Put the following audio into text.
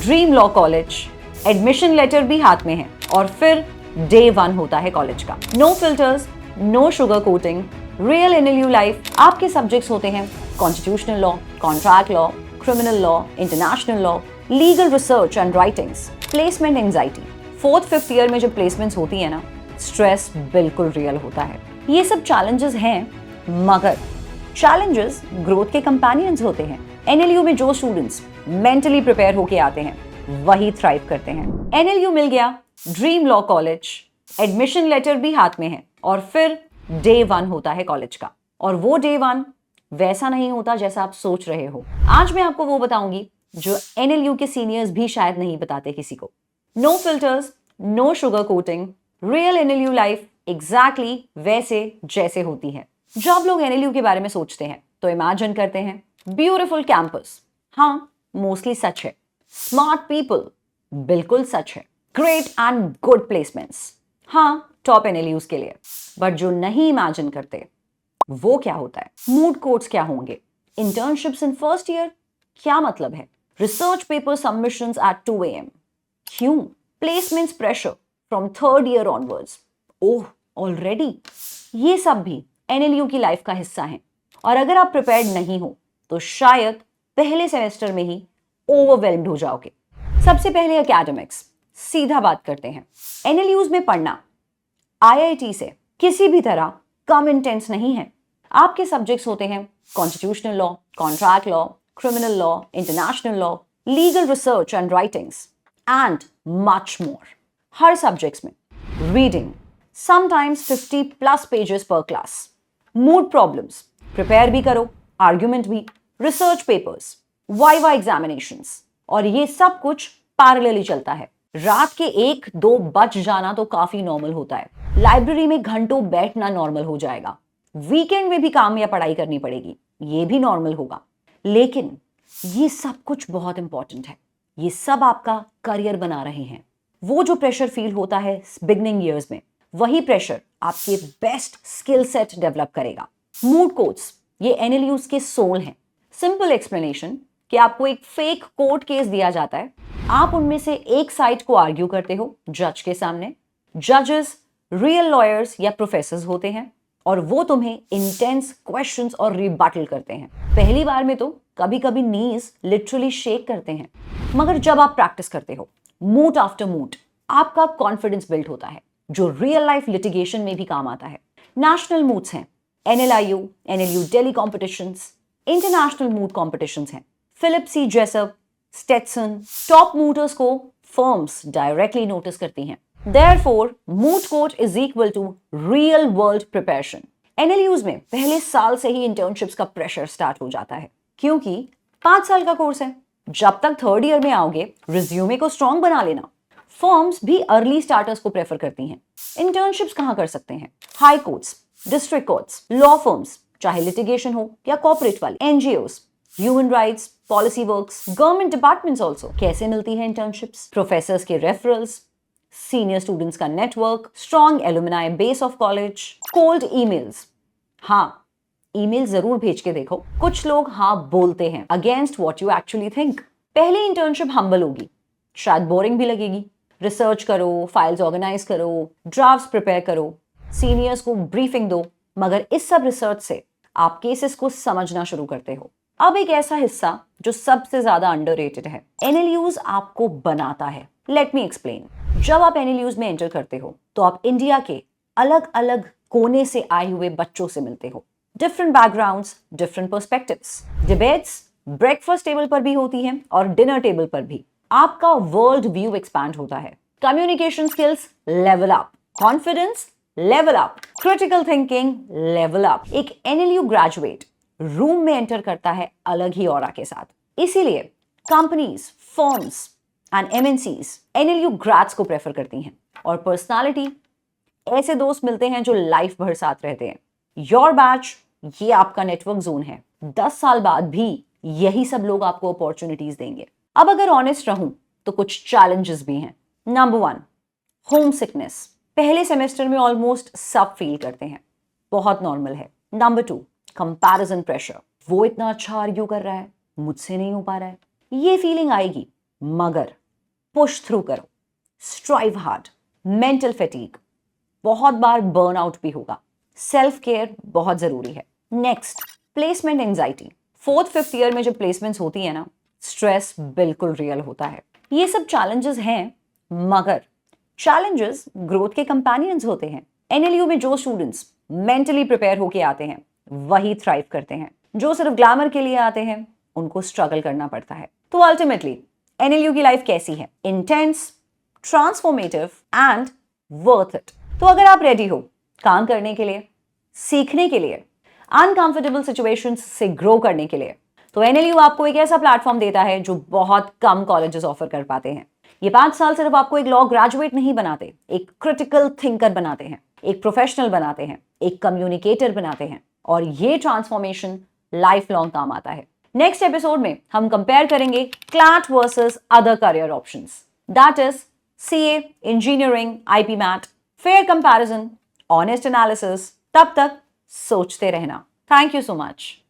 Dream law college, admission letter भी हाथ में है और फिर डे 1 होता है कॉलेज का। No filters, no sugar coating, real NLU life. आपके सब्जेक्ट्स होते हैं constitutional law, contract law, criminal law, international law, legal research and writings, placement anxiety. 4th 5th year में जब प्लेसमेंट्स होती है ना, स्ट्रेस बिल्कुल रियल होता है। ये सब चैलेंजेस हैं, मगर चैलेंजेस ग्रोथ के कंपेनियंस होते हैं। एनएलयू में जो स्टूडेंट्स मेंटली प्रिपेयर होके आते हैं वही थ्राइव करते हैं। एनएलयू मिल गया, dream law college, admission letter भी हाथ में है और फिर डे 1 होता है कॉलेज का। और वो डे 1 वैसा नहीं होता जैसा आप सोच रहे हो। आज मैं आपको वो बताऊंगी जो एनएलयू के सीनियर्स भी शायद नहीं बताते किसी को। No filters, no sugar coating, real NLU life exactly वैसे जैसे होती है। जब लोग एनएलयू के बारे में सोचते हैं तो इमेजिन करते हैं ब्यूटीफुल कैंपस, हाँ मोस्टली सच है। स्मार्ट पीपल, बिल्कुल सच है। ग्रेट एंड गुड प्लेसमेंट्स, हाँ टॉप एनएलयूज के लिए। बट जो नहीं इमेजिन करते वो क्या होता है? मूड कोर्ट्स क्या होंगे? इंटर्नशिप्स इन फर्स्ट ईयर क्या मतलब है? Research paper submissions at 2 AM, क्यों? Placements pressure from 3rd year onwards, oh already. ये सब भी एनएलयू की लाइफ का हिस्सा है और अगर आप प्रिपेयर्ड नहीं हो तो शायद पहले सेमेस्टर में ही ओवरवेल्म्ड हो जाओगे। सबसे पहले एकेडमिक्स, सीधा बात करते हैं। एनएलयूज में पढ़ना आईआईटी से किसी भी तरह कम इंटेंस नहीं है। आपके सब्जेक्ट्स होते हैं constitutional law, contract law, criminal law, international law, legal research and writings and much more. Her subjects में रीडिंग, समटाइम्स 50+ पेजेस पर क्लास। मूड प्रॉब्लम्स, प्रिपेयर भी करो, आर्ग्यूमेंट भी, रिसर्च पेपर्स, वाइवा एग्जामिनेशंस, और ये सब कुछ पैरेलली चलता है। रात के 1-2 बज जाना तो काफी नॉर्मल होता है। लाइब्रेरी में घंटों बैठना नॉर्मल हो जाएगा। वीकेंड में भी काम या पढ़ाई करनी पड़ेगी, ये भी नॉर्मल होगा। लेकिन ये सब कुछ बहुत इंपॉर्टेंट है। ये सब आपका करियर बना रहे हैं। वो जो प्रेशर फील होता है बिगनिंग ईयर्स में, वही प्रेशर आपके बेस्ट स्किल सेट डेवलप करेगा। मूड कोर्ट्स ये एनएलयूज के सोल हैं। सिंपल एक्सप्लेनेशन कि आपको एक फेक कोर्ट केस दिया जाता है, आप उनमें से एक साइड को आर्ग्यू करते हो जज के सामने। जजेस रियल लॉयर्स या प्रोफेसर्स होते हैं और वो तुम्हें इंटेंस क्वेश्चंस और रिबटल करते हैं। पहली बार में तो कभी कभी नीज लिटरली शेक करते हैं, मगर जब आप प्रैक्टिस करते हो मूड आफ्टर मूड, आपका कॉन्फिडेंस बिल्ड होता है जो रियल लाइफ लिटिगेशन में भी काम आता है। नेशनल मूड्स हैं, NLIU, NLU Delhi competitions, international mood competitions हैं, फिलिप सी जेसप, स्टेटसन। टॉप मूडर्स को फर्म्स डायरेक्टली नोटिस करती हैं। Therefore, moot court is equal to real world preparation. NLUs में पहले साल से ही इंटर्नशिप्स का प्रेशर स्टार्ट हो जाता है, क्योंकि 5 साल का कोर्स है। जब तक 3rd ईयर में आओगे रिज्यूमे को स्ट्रॉन्ग बना लेना। फर्म्स भी अर्ली स्टार्टर्स को प्रेफर करती हैं। इंटर्नशिप्स कहाँ कर सकते हैं? High courts, district courts, law firms, चाहे लिटिगेशन हो या कॉर्पोरेट वाले, NGOs, human rights, policy works, government departments also. कैसे मिलती है इंटर्नशिप्स? प्रोफेसर्स के रेफरल्स, सीनियर स्टूडेंट्स का network, strong alumni base of college, cold emails. हाँ, ईमेल जरूर भेज के देखो। कुछ लोग हाँ बोलते हैं against what you actually think. पहली इंटर्नशिप हम्बल होगी, शायद बोरिंग भी लगेगी। रिसर्च करो, फाइल्स ऑर्गेनाइज करो, ड्राफ्ट्स प्रिपेयर करो, सीनियर्स को ब्रीफिंग दो, मगर इस सब रिसर्च से आप केसेस को समझना शुरू करते हो। अब एक ऐसा हिस्सा जो सबसे ज्यादा अंडररेटेड है, एनएलयूज आपको बनाता है। Let me explain. जब आप एनएलयूज में एंटर करते हो तो आप इंडिया के अलग अलग कोने से आए हुए बच्चों से मिलते हो। Different backgrounds, different perspectives. Debates breakfast table पर भी होती हैं और डिनर टेबल पर भी। आपका वर्ल्ड व्यू एक्सपैंड होता है। Communication skills level up, confidence level up, critical thinking level up. एक एनएलयू ग्रेजुएट रूम में एंटर करता है अलग ही ऑरा के साथ। इसीलिए companies, firms and MNCs NLU grades को प्रेफर करती हैं। और पर्सनालिटी, ऐसे दोस्त मिलते हैं जो लाइफ भर साथ रहते हैं। योर बैच ये आपका नेटवर्क जोन है। 10 साल बाद भी यही सब लोग आपको अपॉर्चुनिटीज देंगे। अब अगर ऑनेस्ट रहूं तो कुछ चैलेंजेस भी हैं। Number 1, home sickness. पहले सेमेस्टर में ऑलमोस्ट सब फील करते हैं, बहुत नॉर्मल है। Number 2, comparison pressure. वो इतना अच्छा आर्ग्यू कर रहा है, मुझसे नहीं हो पा रहा है। ये फीलिंग आएगी, मगर पुश थ्रू करो, स्ट्राइव हार्ड। मेंटल फैटीग, बहुत बार बर्नआउट भी होगा। सेल्फ केयर बहुत जरूरी है। Next, placement anxiety. 4th-5th year में जब प्लेसमेंट्स होती है ना, स्ट्रेस बिल्कुल रियल होता है। ये सब चैलेंजेस हैं, मगर चैलेंजेस ग्रोथ के कंपेनियंस होते हैं। एनएलयू में जो स्टूडेंट्स मेंटली प्रिपेयर होके आते हैं वही थ्राइव करते हैं। जो सिर्फ ग्लैमर के लिए आते हैं उनको स्ट्रगल करना पड़ता है। तो अल्टीमेटली एनएलयू की लाइफ कैसी है? Intense, transformative and worth it. तो अगर आप रेडी हो काम करने के लिए, सीखने के लिए, अनकंफर्टेबल सिचुएशंस से ग्रो करने के लिए, तो एनएलयू आपको एक ऐसा प्लेटफॉर्म देता है जो बहुत कम कॉलेजेस ऑफर कर पाते हैं। ये 5 साल सिर्फ आपको एक लॉ ग्रेजुएट नहीं बनाते, एक क्रिटिकल थिंकर बनाते हैं, एक प्रोफेशनल बनाते हैं, एक कम्युनिकेटर बनाते हैं, और ये ट्रांसफॉर्मेशन लाइफ लॉन्ग काम आता है। नेक्स्ट एपिसोड में हम कंपेयर करेंगे CLAT versus other career options, that is CA, engineering, IPMAT, fair comparison, honest analysis. तब तक सोचते रहना। Thank you so much.